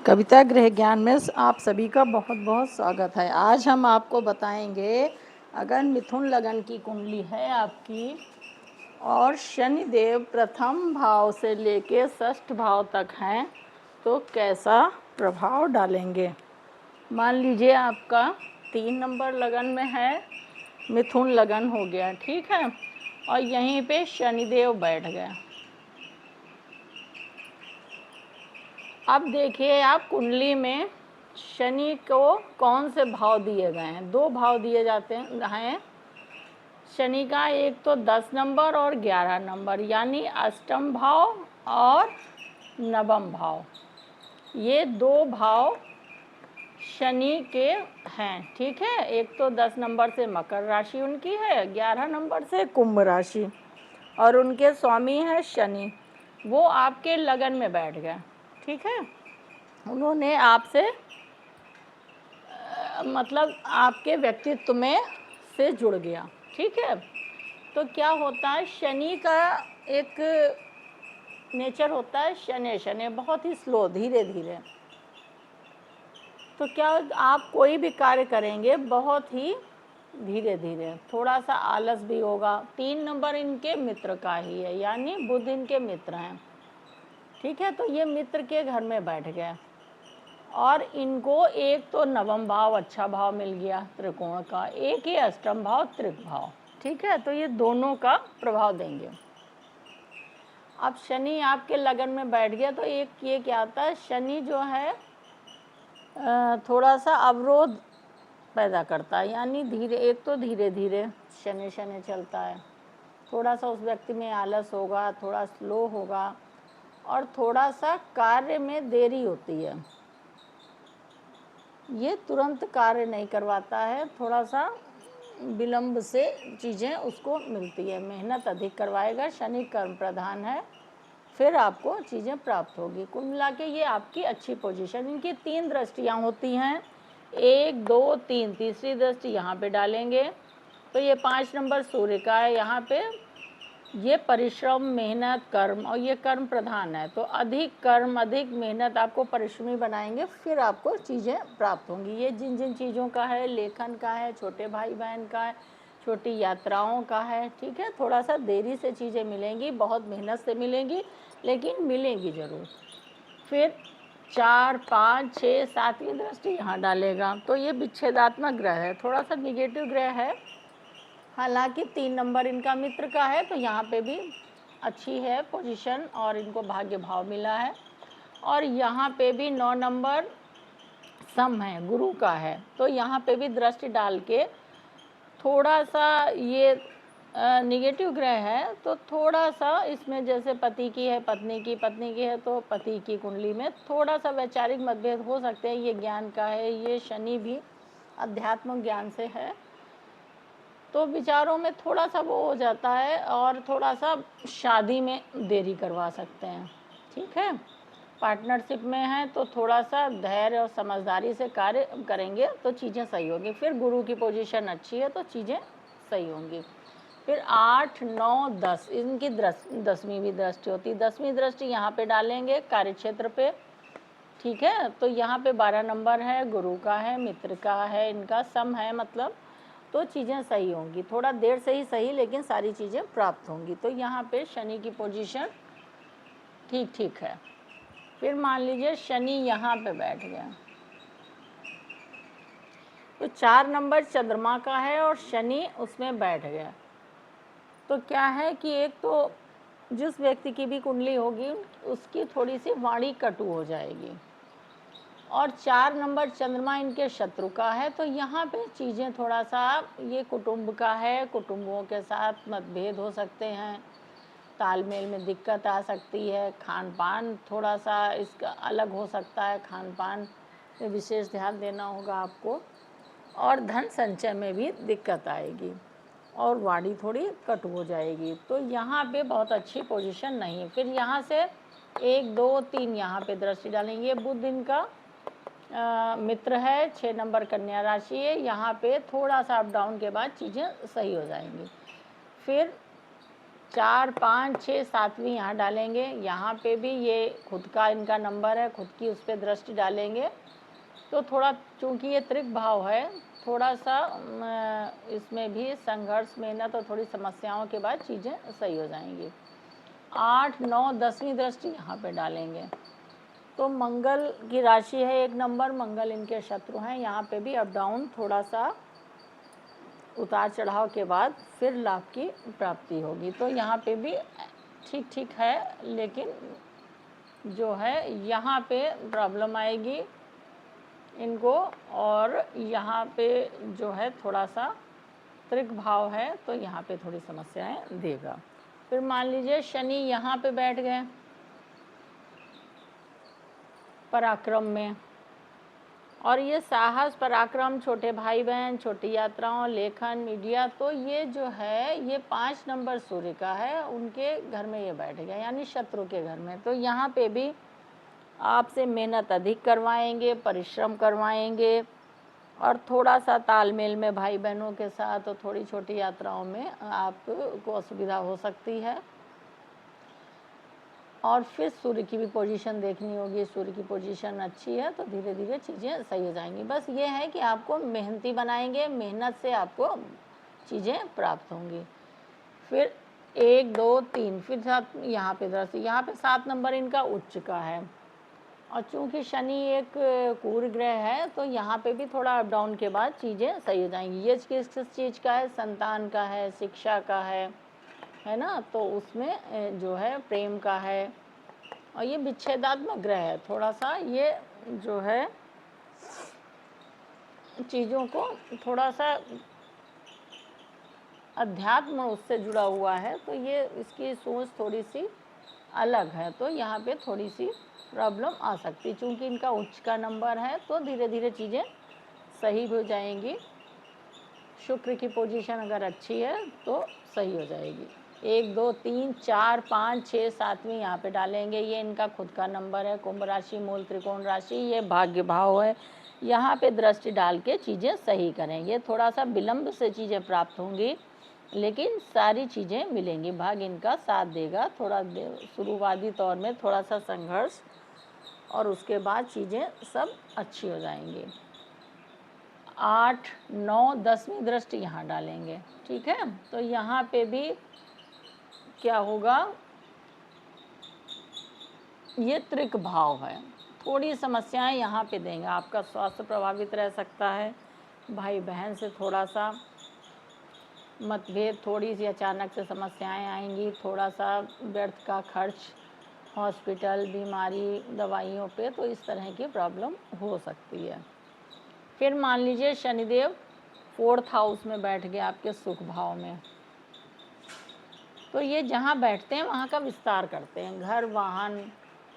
कविता गृह ज्ञान में आप सभी का बहुत बहुत स्वागत है। आज हम आपको बताएंगे, अगर मिथुन लगन की कुंडली है आपकी और शनिदेव प्रथम भाव से लेके षष्ठ भाव तक हैं तो कैसा प्रभाव डालेंगे। मान लीजिए आपका 3 नंबर लगन में है, मिथुन लगन हो गया, ठीक है, और यहीं पे शनिदेव बैठ गए। अब देखिए आप कुंडली में शनि को कौन से भाव दिए गए हैं। 2 भाव दिए जाते हैं शनि का, एक तो 10 नंबर और 11 नंबर, यानी अष्टम भाव और नवम भाव। ये 2 भाव शनि के हैं, ठीक है। एक तो 10 नंबर से मकर राशि उनकी है, 11 नंबर से कुंभ राशि, और उनके स्वामी हैं शनि। वो आपके लगन में बैठ गए, ठीक है। उन्होंने आपसे मतलब आपके व्यक्तित्व में से जुड़ गया, ठीक है। तो क्या होता है, शनि का एक नेचर होता है शनि शनि बहुत ही स्लो, धीरे धीरे। तो क्या आप कोई भी कार्य करेंगे बहुत ही धीरे धीरे, थोड़ा सा आलस भी होगा। 3 नंबर इनके मित्र का ही है, यानी बुध इनके मित्र हैं, ठीक है। तो ये मित्र के घर में बैठ गए और इनको एक तो नवम भाव अच्छा भाव मिल गया त्रिकोण का, एक ही अष्टम भाव त्रिक भाव, ठीक है। तो ये दोनों का प्रभाव देंगे। अब शनि आपके लगन में बैठ गया तो एक ये क्या आता है, शनि जो है थोड़ा सा अवरोध पैदा करता है, यानी धीरे, एक तो धीरे धीरे शनि शनि चलता है, थोड़ा सा उस व्यक्ति में आलस होगा, थोड़ा स्लो होगा, और थोड़ा सा कार्य में देरी होती है। ये तुरंत कार्य नहीं करवाता है, थोड़ा सा विलंब से चीज़ें उसको मिलती है, मेहनत अधिक करवाएगा। शनि कर्म प्रधान है, फिर आपको चीज़ें प्राप्त होगी। कुल मिला के ये आपकी अच्छी पोजीशन। इनकी 3 दृष्टियाँ होती हैं, 1 2 3, तीसरी दृष्टि यहाँ पे डालेंगे तो ये 5 नंबर सूर्य का है। यहाँ पे ये परिश्रम, मेहनत, कर्म, और ये कर्म प्रधान है, तो अधिक कर्म, अधिक मेहनत आपको परिश्रमी बनाएंगे, फिर आपको चीज़ें प्राप्त होंगी। ये जिन जिन चीज़ों का है, लेखन का है, छोटे भाई बहन का है, छोटी यात्राओं का है, ठीक है। थोड़ा सा देरी से चीज़ें मिलेंगी, बहुत मेहनत से मिलेंगी, लेकिन मिलेंगी ज़रूर। फिर 4 5 6 7वीं दृष्टि यहाँ डालेगा तो ये विच्छेदात्मक ग्रह है, थोड़ा सा निगेटिव ग्रह है। हालांकि 3 नंबर इनका मित्र का है, तो यहाँ पे भी अच्छी है पोजीशन और इनको भाग्य भाव मिला है। और यहाँ पे भी 9 नंबर सम है, गुरु का है, तो यहाँ पे भी दृष्टि डाल के थोड़ा सा ये निगेटिव ग्रह है, तो थोड़ा सा इसमें जैसे पति की है, पत्नी की है, तो पति की कुंडली में थोड़ा सा वैचारिक मतभेद हो सकते हैं। ये ज्ञान का है, ये शनि भी अध्यात्म ज्ञान से है, तो विचारों में थोड़ा सा वो हो जाता है और थोड़ा सा शादी में देरी करवा सकते हैं, ठीक है। पार्टनरशिप में है तो थोड़ा सा धैर्य और समझदारी से कार्य करेंगे तो चीज़ें सही होंगी। फिर गुरु की पोजीशन अच्छी है तो चीज़ें सही होंगी। फिर 8 9 10 इनकी 10वीं भी दृष्टि होती है। 10वीं दृष्टि यहाँ पे डालेंगे कार्यक्षेत्र पे, ठीक है। तो यहाँ पे 12 नंबर है, गुरु का है, मित्र का है, इनका सम है, मतलब तो चीज़ें सही होंगी। थोड़ा देर से ही सही, लेकिन सारी चीज़ें प्राप्त होंगी। तो यहाँ पे शनि की पोजीशन ठीक ठीक है। फिर मान लीजिए शनि यहाँ पे बैठ गया, तो 4 नंबर चंद्रमा का है और शनि उसमें बैठ गया। तो क्या है कि एक तो जिस व्यक्ति की भी कुंडली होगी उसकी थोड़ी सी वाणी कटु हो जाएगी, और 4 नंबर चंद्रमा इनके शत्रु का है, तो यहाँ पे चीज़ें थोड़ा सा, ये कुटुंब का है, कुटुंबों के साथ मतभेद हो सकते हैं, तालमेल में दिक्कत आ सकती है, खान पान थोड़ा सा इसका अलग हो सकता है, खान पान में विशेष ध्यान देना होगा आपको, और धन संचय में भी दिक्कत आएगी, और वाणी थोड़ी कट हो जाएगी। तो यहाँ पे बहुत अच्छी पोजीशन नहीं। फिर यहाँ से 1 2 3 यहाँ पे दृष्टि डालेंगे। ये बुध इनका मित्र है, 6 नंबर कन्या राशि है, यहाँ पे थोड़ा सा अप डाउन के बाद चीज़ें सही हो जाएंगी। फिर 4, 5, 6, 7वीं यहाँ डालेंगे। यहाँ पे भी ये खुद का इनका नंबर है, खुद की उस पर दृष्टि डालेंगे तो थोड़ा, चूँकि ये त्रिक भाव है, थोड़ा सा इसमें भी संघर्ष, मेहनत और थोड़ी समस्याओं के बाद चीज़ें सही हो जाएंगी। 8, 9, 10वीं दृष्टि यहाँ पे डालेंगे तो मंगल की राशि है 1 नंबर, मंगल इनके शत्रु हैं। यहाँ पे भी अप डाउन, थोड़ा सा उतार चढ़ाव के बाद फिर लाभ की प्राप्ति होगी। तो यहाँ पे भी ठीक ठीक है, लेकिन जो है यहाँ पे प्रॉब्लम आएगी इनको, और यहाँ पे जो है थोड़ा सा त्रिक भाव है तो यहाँ पे थोड़ी समस्याएं देगा। फिर मान लीजिए शनि यहाँ पे बैठ गए पराक्रम में, और ये साहस, पराक्रम, छोटे भाई बहन, छोटी यात्राओं, लेखन, मीडिया, तो ये जो है ये 5 नंबर सूर्य का है, उनके घर में ये बैठ गया, यानी शत्रु के घर में। तो यहाँ पे भी आपसे मेहनत अधिक करवाएंगे, परिश्रम करवाएंगे, और थोड़ा सा तालमेल में भाई बहनों के साथ और थोड़ी छोटी यात्राओं में आपको असुविधा हो सकती है। और फिर सूर्य की भी पोजीशन देखनी होगी, सूर्य की पोजीशन अच्छी है तो धीरे धीरे चीज़ें सही हो जाएंगी। बस ये है कि आपको मेहनती बनाएंगे, मेहनत से आपको चीज़ें प्राप्त होंगी। फिर 1, 2, 3, फिर 7 यहाँ पे दृष्टि, यहाँ पे 7 नंबर इनका उच्च का है, और चूँकि शनि एक कुर ग्रह है तो यहाँ पे भी थोड़ा अप डाउन के बाद चीज़ें सही हो जाएंगी। ये किस चीज़ का है? संतान का है, शिक्षा का है ना, तो उसमें जो है प्रेम का है, और ये विच्छेदात्मक ग्रह है, थोड़ा सा ये जो है चीज़ों को थोड़ा सा अध्यात्म उससे जुड़ा हुआ है, तो ये इसकी सोच थोड़ी सी अलग है, तो यहाँ पे थोड़ी सी प्रॉब्लम आ सकती है। चूँकि इनका उच्च का नंबर है तो धीरे धीरे चीज़ें सही हो जाएंगी। शुक्र की पोजीशन अगर अच्छी है तो सही हो जाएगी। 1, 2, 3, 4, 5, 6, 7वीं यहाँ पे डालेंगे। ये इनका खुद का नंबर है, कुंभ राशि, मूल त्रिकोण राशि, ये भाग्य भाव है। यहाँ पे दृष्टि डाल के चीज़ें सही करेंगे। थोड़ा सा विलम्ब से चीज़ें प्राप्त होंगी, लेकिन सारी चीज़ें मिलेंगी, भाग्य इनका साथ देगा। थोड़ा शुरुआती तौर में थोड़ा सा संघर्ष, और उसके बाद चीज़ें सब अच्छी हो जाएंगी। 8, 9, 10वीं दृष्टि यहाँ डालेंगे, ठीक है। तो यहाँ पे भी क्या होगा, ये त्रिक भाव है, थोड़ी समस्याएं यहाँ पे देंगे। आपका स्वास्थ्य प्रभावित रह सकता है, भाई बहन से थोड़ा सा मतभेद, थोड़ी सी अचानक से समस्याएं आएंगी, थोड़ा सा व्यर्थ का खर्च, हॉस्पिटल, बीमारी, दवाइयों पे, तो इस तरह की प्रॉब्लम हो सकती है। फिर मान लीजिए शनिदेव 4th हाउस में बैठ गए आपके सुख भाव में, तो ये जहाँ बैठते हैं वहाँ का विस्तार करते हैं, घर, वाहन,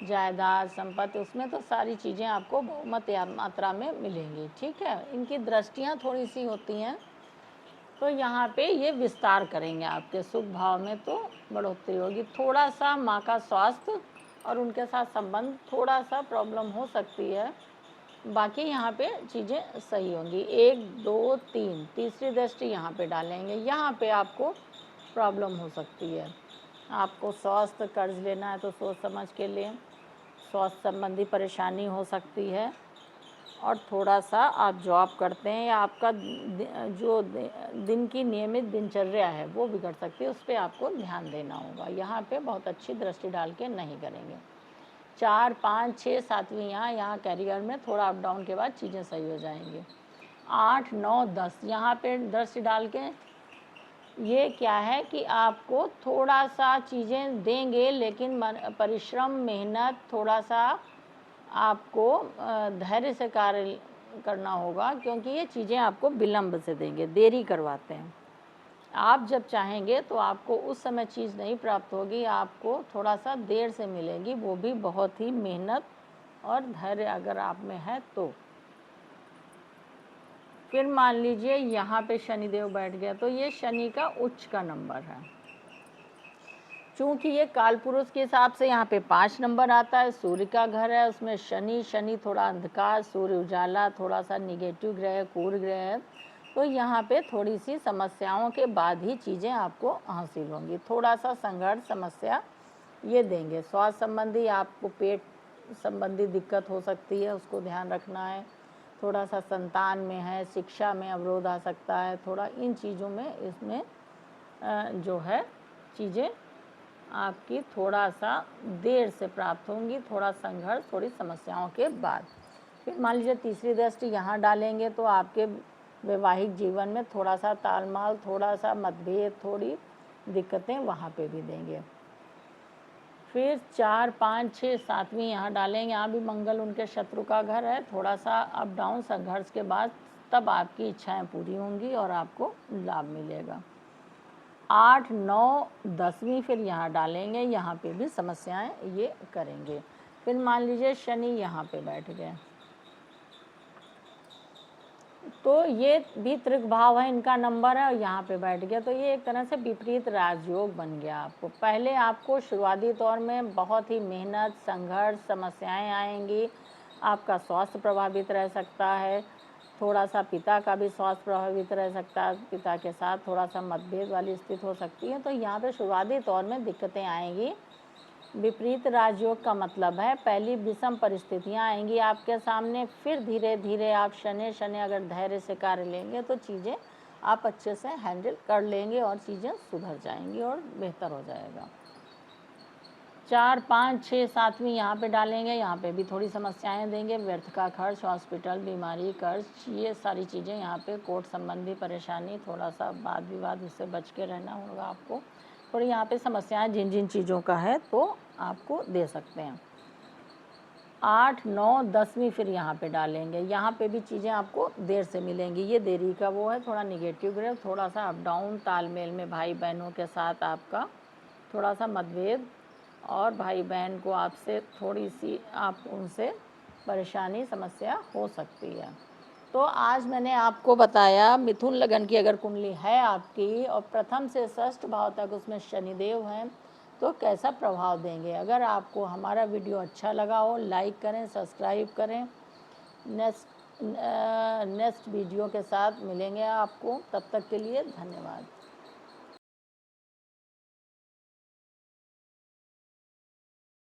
जायदाद, संपत्ति, उसमें तो सारी चीज़ें आपको बहुमत मात्रा में मिलेंगी, ठीक है। इनकी दृष्टियाँ थोड़ी सी होती हैं, तो यहाँ पे ये विस्तार करेंगे आपके सुख भाव में, तो बढ़ोतरी होगी। थोड़ा सा माँ का स्वास्थ्य और उनके साथ संबंध, थोड़ा सा प्रॉब्लम हो सकती है, बाकी यहाँ पे चीज़ें सही होंगी। 1, 2, 3, तीसरी दृष्टि यहाँ पे डालेंगे। यहाँ पे आपको प्रॉब्लम हो सकती है, आपको स्वास्थ्य कर्ज लेना है तो सोच समझ के लें, स्वास्थ्य संबंधी परेशानी हो सकती है, और थोड़ा सा आप जॉब करते हैं या आपका जो दिन की नियमित दिनचर्या है वो बिगड़ सकती है, उस पर आपको ध्यान देना होगा। यहाँ पे बहुत अच्छी दृष्टि डाल के नहीं करेंगे। 4, 5, 6, 7वीं यहाँ कैरियर में थोड़ा अप डाउन के बाद चीज़ें सही हो जाएंगी। 8, 9, 10 यहाँ पे दृष्टि डाल के ये क्या है कि आपको थोड़ा सा चीज़ें देंगे, लेकिन परिश्रम, मेहनत, थोड़ा सा आपको धैर्य से कार्य करना होगा, क्योंकि ये चीज़ें आपको विलम्ब से देंगे, देरी करवाते हैं। आप जब चाहेंगे तो आपको उस समय चीज़ नहीं प्राप्त होगी, आपको थोड़ा सा देर से मिलेगी, वो भी बहुत ही मेहनत और धैर्य अगर आप में है तो। फिर मान लीजिए यहाँ पे शनिदेव बैठ गया, तो ये शनि का उच्च का नंबर है। चूँकि ये कालपुरुष के हिसाब से यहाँ पे 5 नंबर आता है, सूर्य का घर है, उसमें शनि थोड़ा अंधकार, सूर्य उजाला, थोड़ा सा निगेटिव ग्रह है, क्रूर ग्रह है, तो यहाँ पे थोड़ी सी समस्याओं के बाद ही चीज़ें आपको हासिल होंगी। थोड़ा सा संघर्ष समस्या ये देंगे। स्वास्थ्य संबंधी आपको पेट संबंधी दिक्कत हो सकती है, उसको ध्यान रखना है। थोड़ा सा संतान में है, शिक्षा में अवरोध आ सकता है, थोड़ा इन चीज़ों में इसमें जो है चीज़ें आपकी थोड़ा सा देर से प्राप्त होंगी, थोड़ा संघर्ष, थोड़ी समस्याओं के बाद। फिर मान लीजिए तीसरी दृष्टि यहाँ डालेंगे तो आपके वैवाहिक जीवन में थोड़ा सा तालमाल, थोड़ा सा मतभेद, थोड़ी दिक्कतें वहाँ पे भी देंगे। फिर 4, 5, 6, 7वीं यहाँ डालेंगे, यहाँ भी मंगल उनके शत्रु का घर है। थोड़ा सा अप डाउन संघर्ष के बाद तब आपकी इच्छाएं पूरी होंगी और आपको लाभ मिलेगा। 8, 9, 10वीं फिर यहाँ डालेंगे, यहाँ पे भी समस्याएं ये करेंगे। फिर मान लीजिए शनि यहाँ पे बैठ गए तो ये भी त्रिक भाव है, इनका नंबर है और यहाँ पे बैठ गया तो ये एक तरह से विपरीत राजयोग बन गया आपको। पहले आपको शुरुआती तौर में बहुत ही मेहनत, संघर्ष, समस्याएं आएंगी, आपका स्वास्थ्य प्रभावित रह सकता है, थोड़ा सा पिता का भी स्वास्थ्य प्रभावित रह सकता है, पिता के साथ थोड़ा सा मतभेद वाली स्थिति हो सकती है। तो यहाँ पे शुरुआती तौर में दिक्कतें आएंगी। विपरीत राजयोग का मतलब है पहली विषम परिस्थितियां आएंगी आपके सामने, फिर धीरे धीरे आप शनि अगर धैर्य से कार्य लेंगे तो चीज़ें आप अच्छे से हैंडल कर लेंगे और चीज़ें सुधर जाएंगी और बेहतर हो जाएगा। 4, 5, 6, 7वीं यहाँ पे डालेंगे, यहाँ पे भी थोड़ी समस्याएं देंगे, व्यर्थ का खर्च, हॉस्पिटल, बीमारी, कर्ज, ये सारी चीज़ें यहाँ पे कोर्ट संबंधी परेशानी, थोड़ा सा वाद विवाद, इससे बच के रहना होगा आपको। थोड़ी यहाँ पे समस्याएं जिन जिन चीज़ों का है तो आपको दे सकते हैं। 8, 9, 10वीं फिर यहाँ पे डालेंगे, यहाँ पे भी चीज़ें आपको देर से मिलेंगी। ये देरी का वो है, थोड़ा निगेटिव ग्रह, थोड़ा सा अप डाउन, तालमेल में भाई बहनों के साथ आपका थोड़ा सा मतभेद और भाई बहन को आपसे थोड़ी सी आप उनसे परेशानी, समस्या हो सकती है। तो आज मैंने आपको बताया मिथुन लगन की अगर कुंडली है आपकी और प्रथम से षष्ठ भाव तक उसमें शनिदेव हैं तो कैसा प्रभाव देंगे। अगर आपको हमारा वीडियो अच्छा लगा हो लाइक करें, सब्सक्राइब करें। नेक्स्ट वीडियो के साथ मिलेंगे आपको, तब तक के लिए धन्यवाद।